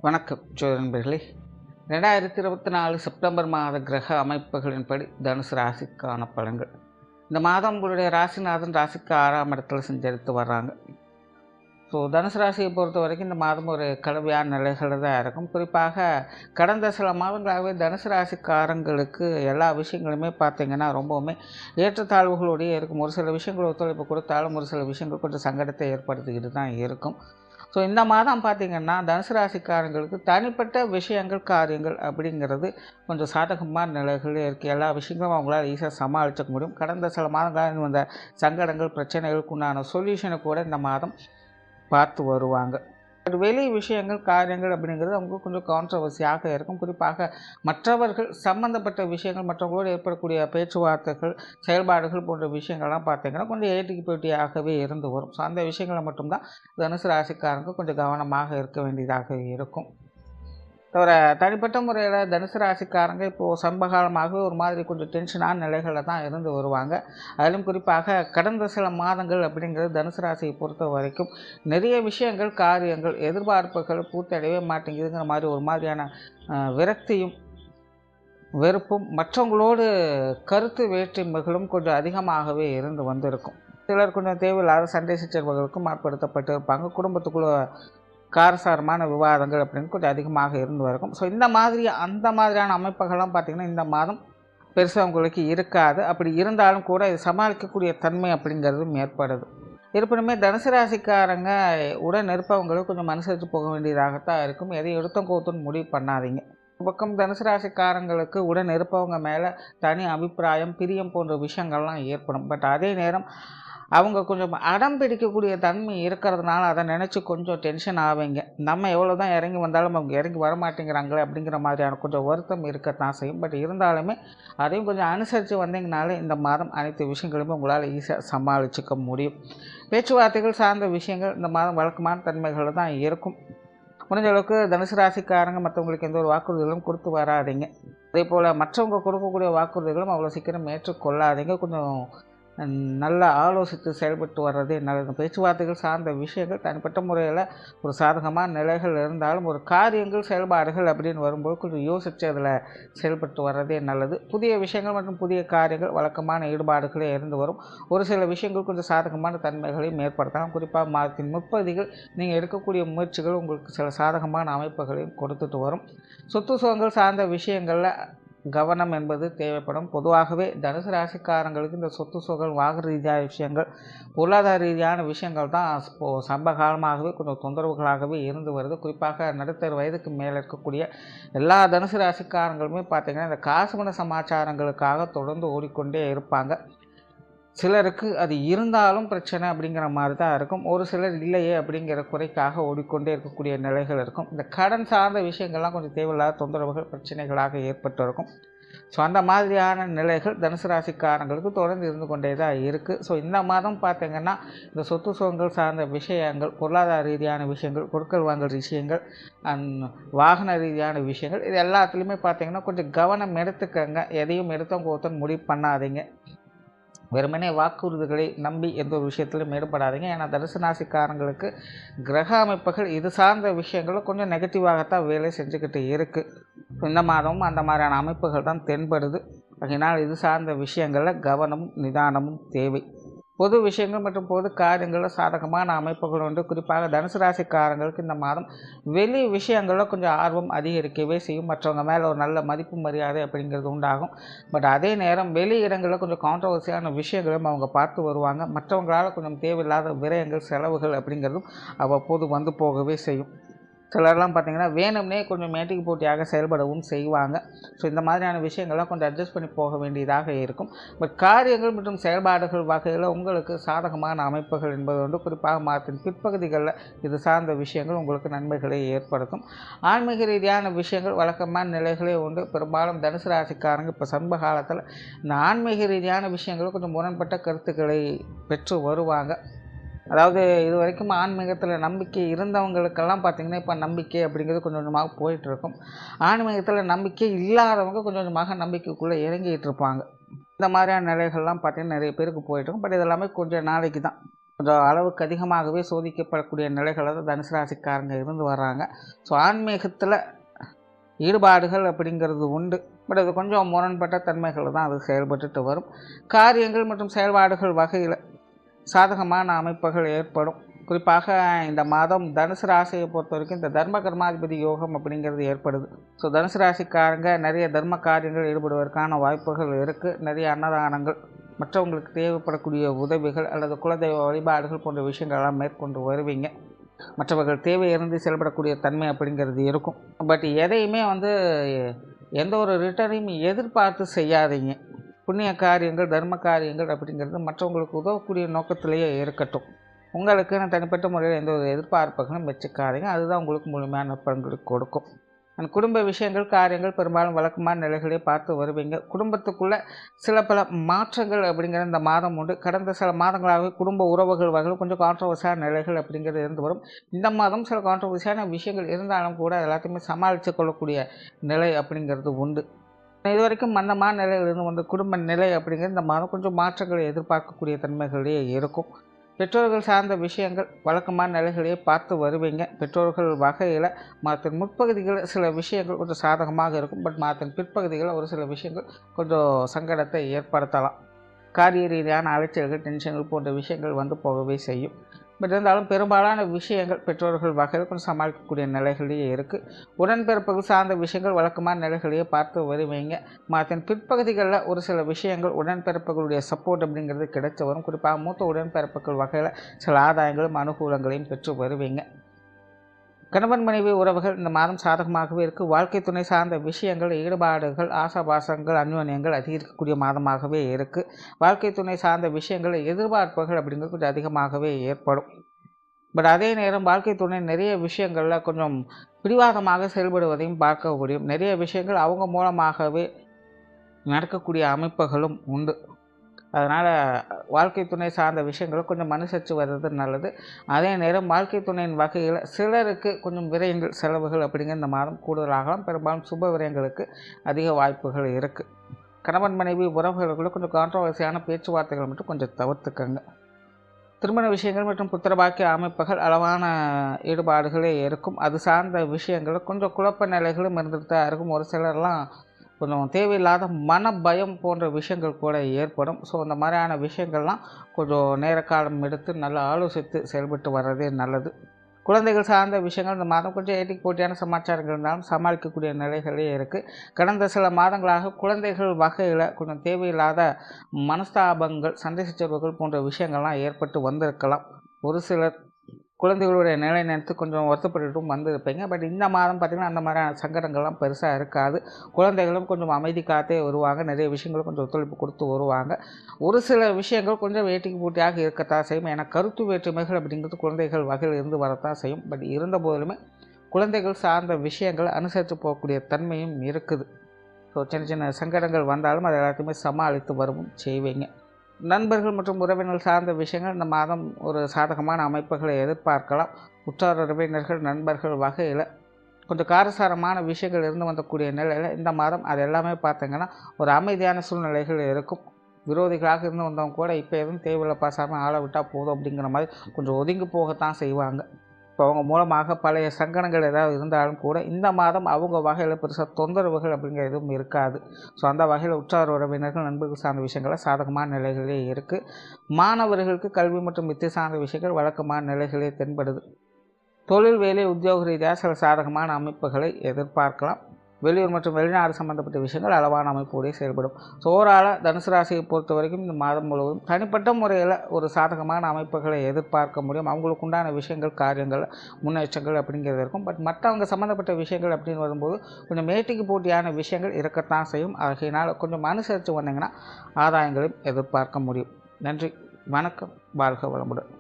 வணக்கம் நண்பர்களே. 2024 செப்டம்பர் மாத கிரக அமைப்புகளின்படி தனுசு ராசிக்கான பலன்கள். இந்த மாதம் உங்களுடைய ராசிநாதன் ராசிக்கு 6ஆம் இடத்துல சஞ்சரித்து வர்றாங்க. தனுசு ராசியை பொறுத்த வரைக்கும் இந்த மாதம் ஒரு கடுமையான நிலைகளில் தான் இருக்கும். குறிப்பாக கடந்த சில மாதங்களாகவே தனுசு ராசிக்காரங்களுக்கு எல்லா விஷயங்களுமே பார்த்திங்கன்னா ரொம்பவுமே ஏற்றத்தாழ்வுகளோடையே இருக்கும். ஒரு சில விஷயங்கள் ஒத்துழைப்பு கொடுத்தாலும் ஒரு சில விஷயங்கள் கொஞ்சம் சங்கடத்தை ஏற்படுத்திக்கிட்டு தான் இருக்கும். இந்த மாதம் பார்த்திங்கன்னா தனுசு ராசிக்காரங்களுக்கு தனிப்பட்ட விஷயங்கள் காரியங்கள் அப்படிங்கிறது கொஞ்சம் சாதகமான நிலைகளே இருக்குது. எல்லா விஷயங்களும் அவங்களால ஈஸியாக சமாளிச்சுக்க முடியும். கடந்த சில மாதங்களாக வந்த சங்கடங்கள் பிரச்சனைகளுக்கு உண்டான சொல்யூஷனை கூட இந்த மாதம் பார்த்து வருவாங்க. வெளி விஷயங்கள் காரியங்கள் அப்படிங்கிறது அவங்களுக்கு கொஞ்சம் கான்ட்ரவர்சியாக இருக்கும். குறிப்பாக மற்றவர்கள் சம்மந்தப்பட்ட விஷயங்கள், மற்றவங்களோடு ஏற்படக்கூடிய பேச்சுவார்த்தைகள், செயல்பாடுகள் போன்ற விஷயங்கள்லாம் பார்த்திங்கன்னா கொஞ்சம் ஏட்டிக்கு போட்டியாகவே இருந்து வரும். அந்த விஷயங்களை மட்டும்தான் தனுசு ராசிக்காரங்க கொஞ்சம் கவனமாக இருக்க வேண்டியதாக இருக்கும். தவிர தனிப்பட்ட முறையில் தனுசு ராசிக்காரங்க இப்போது சமீபகாலமாகவே ஒரு மாதிரி கொஞ்சம் டென்ஷனான நிலைகளில் தான் இருந்து வருவாங்க. அதிலும் குறிப்பாக கடந்த சில மாதங்கள் அப்படிங்கிறது தனுசு ராசியை பொறுத்த வரைக்கும் நிறைய விஷயங்கள் காரியங்கள் எதிர்பார்ப்புகள் பூர்த்தியடையவே மாட்டேங்குதுங்கிற மாதிரி ஒரு மாதிரியான விரக்தியும் வெறுப்பும் மற்றவங்களோடு கருத்து வேற்றுமைகளும் கொஞ்சம் அதிகமாகவே இருந்து வந்திருக்கும். சிலர் கொஞ்சம் தேவையில்லாத சண்டை சச்சரவுகளுக்கும் ஆட்படுத்தப்பட்டு இருப்பாங்க. குடும்பத்துக்குள்ள காரசாரமான விவாதங்கள் அப்படின்னு கொஞ்சம் அதிகமாக இருந்து வரும். இந்த மாதிரியான அமைப்புகள்லாம் பார்த்திங்கன்னா இந்த மாதம் பெருசாக உங்களுக்கு இருக்காது. அப்படி இருந்தாலும் கூட இது சமாளிக்கக்கூடிய தன்மை அப்படிங்கிறதும் ஏற்படுது. இருப்பினுமே தனுசு ராசிக்காரங்க உடன் இருப்பவங்களுக்கு கொஞ்சம் மனுசரித்து போக வேண்டியதாகத்தான் இருக்கும். எதையும் எடுத்தம் கோத்துன்னு முடிவு பண்ணாதீங்க. பக்கம் தனுசு ராசிக்காரங்களுக்கு உடன் இருப்பவங்க மேலே தனி அபிப்பிராயம் பிரியம் போன்ற விஷயங்கள்லாம் ஏற்படும். பட் அதே நேரம் அவங்க கொஞ்சம் அடம் பிடிக்கக்கூடிய தன்மை இருக்கிறதுனால அதை நினச்சி கொஞ்சம் டென்ஷன் ஆவீங்க. நம்ம எவ்வளோ தான் இறங்கி வந்தாலும் அவங்க இறங்கி வரமாட்டேங்கிறாங்களே அப்படிங்கிற மாதிரியான கொஞ்சம் வருத்தம் இருக்கத்தான் செய்யும். பட் இருந்தாலுமே அதையும் கொஞ்சம் அனுசரித்து வந்தீங்கனாலே இந்த மாதம் அனைத்து விஷயங்களுமே உங்களால் ஈஸியாக சமாளிச்சுக்க முடியும். பேச்சுவார்த்தைகள் சார்ந்த விஷயங்கள் இந்த மாதம் வழக்கமான தன்மைகள் தான் இருக்கும். முடிஞ்ச அளவுக்கு தனுசு ராசிக்காரங்க மற்றவங்களுக்கு எந்த ஒரு வாக்குறுதிகளும் கொடுத்து வராதிங்க. அதே போல் மற்றவங்க கொடுக்கக்கூடிய வாக்குறுதிகளும் அவ்வளோ சீக்கிரம் ஏற்றுக்கொள்ளாதீங்க. கொஞ்சம் நல்லா ஆலோசித்து செயல்பட்டு வர்றதே நல்லது. பேச்சுவார்த்தைகள் சார்ந்த விஷயங்கள் தனிப்பட்ட முறையில் ஒரு சாதகமான நிலைகள் இருந்தாலும் ஒரு காரியங்கள் செயல்பாடுகள் அப்படின்னு வரும்போது கொஞ்சம் யோசித்து அதில் செயல்பட்டு வர்றதே நல்லது. புதிய விஷயங்கள் மற்றும் புதிய காரியங்கள் வழக்கமான ஈடுபாடுகளே இருந்து வரும். ஒரு சில விஷயங்கள் கொஞ்சம் சாதகமான தன்மைகளையும் ஏற்படுத்தலாம். குறிப்பாக மாதத்தின் முற்பகுதிகள் நீங்கள் எடுக்கக்கூடிய முயற்சிகள் உங்களுக்கு சில சாதகமான அமைப்புகளையும் கொடுத்துட்டு வரும். சொத்து சுகங்கள் சார்ந்த விஷயங்களில் கவனம் என்பது தேவைப்படும். பொதுவாகவே தனுசு ராசிக்காரங்களுக்கு இந்த சொத்து சுகங்கள் வாக ரீதியான விஷயங்கள் பொருளாதார ரீதியான விஷயங்கள் தான் இப்போது சமீப காலமாகவே கொஞ்சம் தொந்தரவுகளாகவே இருந்து வருது. குறிப்பாக நடுத்தர வயதுக்கு மேலே இருக்கக்கூடிய எல்லா தனுசு ராசிக்காரங்களுமே பார்த்திங்கன்னா இந்த காசு பண சமாச்சாரங்களுக்காக தொடர்ந்து ஓடிக்கொண்டே இருப்பாங்க. சிலருக்கு அது இருந்தாலும் பிரச்சனை அப்படிங்கிற மாதிரி தான் இருக்கும். ஒரு சிலர் இல்லையே அப்படிங்கிற குறைக்காக ஓடிக்கொண்டே இருக்கக்கூடிய நிலைகள் இருக்கும். இந்த கடன் சார்ந்த விஷயங்கள்லாம் கொஞ்சம் தேவையில்லாத தொந்தரவுகள் பிரச்சனைகளாக ஏற்பட்டு இருக்கும். அந்த மாதிரியான நிலைகள் தனுசு ராசிக்காரங்களுக்கு தொடர்ந்து இருந்து கொண்டே தான் இருக்குது. இந்த மாதம் பார்த்திங்கன்னா இந்த சொத்து சுகங்கள் சார்ந்த விஷயங்கள் பொருளாதார ரீதியான விஷயங்கள் கொடுக்கல் வாங்கல் விஷயங்கள் வாகன ரீதியான விஷயங்கள் இது எல்லாத்துலேயுமே பார்த்திங்கன்னா கொஞ்சம் கவனம் எடுத்துக்கங்க. எதையும் எடுத்தோம் கோத்தம் முடிவு பண்ணாதீங்க. வெறுமனே வாக்குறுதிகளை நம்பி எந்த ஒரு விஷயத்திலும் ஈடுபடாதீங்க. ஏன்னா தனுசு ராசிக்காரங்களுக்கு கிரக அமைப்புகள் இது சார்ந்த விஷயங்களும் கொஞ்சம் நெகட்டிவாகத்தான் வேலை செஞ்சுக்கிட்டு இருக்குது. இந்த மாதமும் அந்த மாதிரியான அமைப்புகள் தான் தென்படுது. அதனால் இது சார்ந்த விஷயங்களில் கவனமும் நிதானமும் தேவை. பொது விஷயங்கள் மற்றும் பொது காரியங்களில் சாதகமான அமைப்புகள் உண்டு. குறிப்பாக தனுசு ராசிக்காரங்களுக்கு இந்த மாதம் வெளி விஷயங்களில் கொஞ்சம் ஆர்வம் அதிகரிக்கவே செய்யும். மற்றவங்க மேலே ஒரு நல்ல மதிப்பு மரியாதை அப்படிங்கிறது உண்டாகும். பட் அதே நேரம் வெளி இடங்களில் கொஞ்சம் கான்ட்ரவர்சியான விஷயங்களும் அவங்க பார்த்து வருவாங்க. மற்றவங்களால் கொஞ்சம் தேவையில்லாத விரயங்கள் செலவுகள் அப்படிங்கிறதும் அவ்வப்போது வந்து போகவே செய்யும். சிலர்லாம் பார்த்திங்கன்னா வேணும்னே கொஞ்சம் மேட்டிக்கு போட்டியாக செயல்படவும் செய்வாங்க. இந்த மாதிரியான விஷயங்கள்லாம் கொஞ்சம் அட்ஜஸ்ட் பண்ணி போக வேண்டியதாக இருக்கும். பட் காரியங்கள் மற்றும் செயல்பாடுகள் வகையில் உங்களுக்கு சாதகமான அமைப்புகள் என்பது வந்து குறிப்பாக மாதத்தின் பிற்பகுதிகளில் இது சார்ந்த விஷயங்கள் உங்களுக்கு நன்மைகளை ஏற்படுத்தும். ஆன்மீக ரீதியான விஷயங்கள் வழக்கமான நிலைகளே உண்டு. பெரும்பாலும் தனுசு ராசிக்காரங்க இப்போ சமீப காலத்தில் இந்த ஆன்மீக ரீதியான விஷயங்கள் கொஞ்சம் முரண்பட்ட கருத்துக்களை பெற்று வருவாங்க. அதாவது இது வரைக்கும் ஆன்மீகத்தில் நம்பிக்கை இருந்தவங்களுக்கெல்லாம் பார்த்திங்கன்னா இப்போ நம்பிக்கை அப்படிங்கிறது கொஞ்சம் கொஞ்சமாக போயிட்டுருக்கும். ஆன்மீகத்தில் நம்பிக்கை இல்லாதவங்க கொஞ்சம் கொஞ்சமாக நம்பிக்கைக்குள்ளே இறங்கிட்டு இருப்பாங்க. இந்த மாதிரியான நிலைகள்லாம் பார்த்திங்கன்னா நிறைய பேருக்கு போயிட்டுருக்கும். பட் இதெல்லாமே கொஞ்சம் நாளைக்கு தான். கொஞ்சம் அளவுக்கு அதிகமாகவே சோதிக்கப்படக்கூடிய நிலைகளை தான் தனுசு ராசிக்காரங்க இருந்து வர்றாங்க. ஸோ ஆன்மீகத்தில் ஈடுபாடுகள் அப்படிங்கிறது உண்டு. பட் அது கொஞ்சம் முரண்பட்ட தன்மைகள் தான் அது செயல்பட்டுட்டு வரும். காரியங்கள் மற்றும் செயல்பாடுகள் வகையில் சாதகமான அமைப்புகள் ஏற்படும். குறிப்பாக இந்த மாதம் தனுசு ராசியை பொறுத்த வரைக்கும் இந்த தர்ம கர்மாதிபதி யோகம் அப்படிங்கிறது ஏற்படுது. ஸோ தனுசு ராசிக்காரங்க நிறைய தர்ம காரியங்கள் ஈடுபடுவதற்கான வாய்ப்புகள் இருக்குது. நிறைய அன்னதானங்கள், மற்றவங்களுக்கு தேவைப்படக்கூடிய உதவிகள் அல்லது குலதெய்வ வழிபாடுகள் போன்ற விஷயங்கள்லாம் மேற்கொண்டு வருவீங்க. மற்றவர்கள் தேவை இருந்து செயல்படக்கூடிய தன்மை அப்படிங்கிறது இருக்கும். பட் எதையுமே எந்த ஒரு ரிட்டர்னையும் எதிர்பார்த்து செய்யாதீங்க. புண்ணிய காரியங்கள், தர்ம காரியங்கள் அப்படிங்கிறது மற்றவங்களுக்கு உதவக்கூடிய நோக்கத்திலேயே இருக்கட்டும். உங்களுக்குன்னு தனிப்பட்ட முறையில் எந்த ஒரு எதிர்பார்ப்புகளும் வச்சுக்காதீங்க. அதுதான் உங்களுக்கு முழுமையான பலன்களை கொடுக்கும். குடும்ப விஷயங்கள், காரியங்கள் பெரும்பாலும் வழக்கமான நிலைகளே பார்த்து வருவீங்க. குடும்பத்துக்குள்ளே சில பல மாற்றங்கள் அப்படிங்கிற இந்த மாதம் உண்டு. கடந்த சில மாதங்களாகவே குடும்ப உறவுகள் வகையில் கொஞ்சம் கான்ட்ரவர்சியான நிலைகள் அப்படிங்கிறது இருந்து வரும். இந்த மாதம் சில கான்ட்ரவர்சியான விஷயங்கள் இருந்தாலும் கூட எல்லாத்தையுமே சமாளித்து கொள்ளக்கூடிய நிலை அப்படிங்கிறது உண்டு. இது வரைக்கும் மந்தமான நிலையில் இருந்து குடும்ப நிலை அப்படிங்கிறது இந்த மாதம் கொஞ்சம் மாற்றங்களை எதிர்பார்க்கக்கூடிய தன்மைகளே இருக்கும். பெற்றோர்கள் சார்ந்த விஷயங்கள் வழக்கமான நிலைகளையே பார்த்து வருவீங்க. பெற்றோர்கள் வகையில் மாதத்தின் முற்பகுதிகளில் சில விஷயங்கள் கொஞ்சம் சாதகமாக இருக்கும். பட் மாதத்தின் பிற்பகுதிகளில் ஒரு சில விஷயங்கள் கொஞ்சம் சங்கடத்தை ஏற்படுத்தலாம். காரிய ரீதியான அலைச்சல்கள், டென்ஷன்கள் போன்ற விஷயங்கள் போகவே செய்யும். பட் இருந்தாலும் பெரும்பாலான விஷயங்கள் பெற்றோர்கள் வகையில் கொஞ்சம் சமாளிக்கக்கூடிய நிலைகளையே இருக்குது. உடன்பிறப்புகள் சார்ந்த விஷயங்கள் வழக்கமான நிலைகளையே பார்த்து வருவீங்க. மாதத்தின் பிற்பகுதிகளில் ஒரு சில விஷயங்கள் உடன்பிறப்புகளுடைய சப்போர்ட் அப்படிங்கிறது கிடைச்சி வரும். குறிப்பாக மூத்த உடன்பிறப்புகள் வகையில் சில ஆதாயங்களும் அனுகூலங்களையும் பெற்று வருவீங்க. கணவன் மனைவி உறவுகள் இந்த மாதம் சாதகமாகவே இருக்குது. வாழ்க்கை துணை சார்ந்த விஷயங்கள், ஈடுபாடுகள், ஆசாபாசங்கள், அந்யோன்யங்கள் அதிகரிக்கக்கூடிய மாதமாகவே இருக்குது. வாழ்க்கை துணை சார்ந்த விஷயங்கள், எதிர்பார்ப்புகள் அப்படிங்கிறது கொஞ்சம் அதிகமாகவே ஏற்படும். பட் அதே நேரம் வாழ்க்கை துணை நிறைய விஷயங்களில் கொஞ்சம் பிடிவாதமாக செயல்படுவதையும் பார்க்க முடியும். நிறைய விஷயங்கள் அவங்க மூலமாகவே நடக்கக்கூடிய அமைப்புகளும் உண்டு. அதனால் வாழ்க்கை துணை சார்ந்த விஷயங்களை கொஞ்சம் மனுசரித்து வர்றது நல்லது. அதே நேரம் வாழ்க்கை துணையின் வகையில் சிலருக்கு கொஞ்சம் விரயங்கள், செலவுகள் அப்படிங்கிற இந்த மாதம் கூடுதலாகலாம். பெரும்பாலும் சுப விரயங்களுக்கு அதிக வாய்ப்புகள் இருக்குது. கணவன் மனைவி உறவுகளுக்குள்ள கொஞ்சம் கான்ட்ரவர்சியான பேச்சுவார்த்தைகள் மட்டும் கொஞ்சம் தவிர்த்துக்கங்க. திருமண விஷயங்கள் மற்றும் புத்திரபாக்கிய அமைப்புகள் அளவான ஈடுபாடுகளே இருக்கும். அது சார்ந்த விஷயங்கள் கொஞ்சம் குழப்ப நிலைகளும் இருந்துட்டு தான் இருக்கும். ஒரு சிலர்லாம் கொஞ்சம் தேவையில்லாத மன பயம் போன்ற விஷயங்கள் கூட ஏற்படும். ஸோ அந்த மாதிரியான விஷயங்கள்லாம் கொஞ்சம் நேர காலம் எடுத்து நல்லா ஆலோசித்து செயல்பட்டு வர்றதே நல்லது. குழந்தைகள் சார்ந்த விஷயங்கள் இந்த மாதம் கொஞ்சம் ஏட்டிக்கு போட்டியான சமாச்சாரங்கள் இருந்தாலும் சமாளிக்கக்கூடிய நிலைகளே இருக்குது. கடந்த சில மாதங்களாக குழந்தைகள் வகையில் கொஞ்சம் தேவையில்லாத மனஸ்தாபங்கள், சண்டை சச்சரவுகள் போன்ற விஷயங்கள்லாம் ஏற்பட்டு வந்திருக்கலாம். ஒரு சிலர் குழந்தைகளுடைய நிலை நினைத்து கொஞ்சம் வருத்தப்பட்டுட்டும் வந்திருப்பீங்க. பட் இந்த மாதம் பார்த்திங்கன்னா அந்த மாதிரியான சங்கடங்கள்லாம் பெருசாக இருக்காது. குழந்தைகளும் கொஞ்சம் அமைதி காத்தே வருவாங்க. நிறைய விஷயங்களும் கொஞ்சம் ஒத்துழைப்பு கொடுத்து வருவாங்க. ஒரு சில விஷயங்கள் கொஞ்சம் வேட்டிக்கு போட்டியாக இருக்கத்தான் செய்யும். ஏன்னா கருத்து வேற்றுமைகள் அப்படிங்கிறது குழந்தைகள் வகையில் இருந்து வரத்தான் செய்யும். பட் இருந்த போதிலுமே குழந்தைகள் சார்ந்த விஷயங்கள் அனுசரித்து போகக்கூடிய தன்மையும் இருக்குது. ஸோ சின்ன சின்ன சங்கடங்கள் வந்தாலும் அதை எல்லாத்தையுமே சமாளித்து வரவும் செய்வீங்க. நண்பர்கள் மற்றும் உறவினர்கள் சார்ந்த விஷயங்கள் இந்த மாதம் ஒரு சாதகமான அமைப்புகளை எதிர்பார்க்கலாம். உற்றார் உறவினர்கள், நண்பர்கள் வகையில் கொஞ்சம் காரசாரமான விஷயங்கள் இருந்து வந்தக்கூடிய நிலையில் இந்த மாதம் அது எல்லாமே பார்த்திங்கன்னா ஒரு அமைதியான சூழ்நிலைகள் இருக்கும். விரோதிகளாக இருந்து வந்தவங்க கூட இப்போ எதுவும் தேவையில்லை பாசாமல் ஆளை விட்டால் போதும் அப்படிங்கிற மாதிரி கொஞ்சம் ஒதுங்கி போகத்தான் செய்வாங்க. இப்போ அவங்க மூலமாக பழைய சங்கடங்கள் ஏதாவது இருந்தாலும் கூட இந்த மாதம் அவங்க வகையில் பெருசாக தொந்தரவுகள் அப்படிங்கிற எதுவும் இருக்காது. ஸோ அந்த வகையில் உற்றார் உறவினர்கள், நண்பர்கள் சார்ந்த விஷயங்கள் சாதகமான நிலைகளே இருக்குது. மாணவர்களுக்கு கல்வி மற்றும் வித்தை சார்ந்த விஷயங்கள் வழக்கமான நிலைகளே தென்படுது. தொழில், வேலை, உத்தியோக ரீதியாக சில சாதகமான அமைப்புகளை எதிர்பார்க்கலாம். வெளியூர் மற்றும் வெளிநாடு சம்பந்தப்பட்ட விஷயங்கள் அளவான அமைப்போடே செயல்படும். ஸோ ஓவராலாக தனுசு ராசியை பொறுத்த வரைக்கும் இந்த மாதம் முழுவதும் தனிப்பட்ட முறையில் ஒரு சாதகமான அமைப்புகளை எதிர்பார்க்க முடியும். அவங்களுக்கு உண்டான விஷயங்கள், காரியங்கள், முன்னேற்றங்கள் அப்படிங்கிறது இருக்கும். பட் மற்றவங்க சம்மந்தப்பட்ட விஷயங்கள் அப்படின்னு வரும்போது கொஞ்சம் மேட்டிக்கு போட்டியான விஷயங்கள் இருக்கத்தான் செய்யும். ஆகையினால் கொஞ்சம் அனுசரித்து வந்தீங்கன்னா ஆதாயங்களையும் எதிர்பார்க்க முடியும். நன்றி, வணக்கம், வாழ்க வளமுடன்.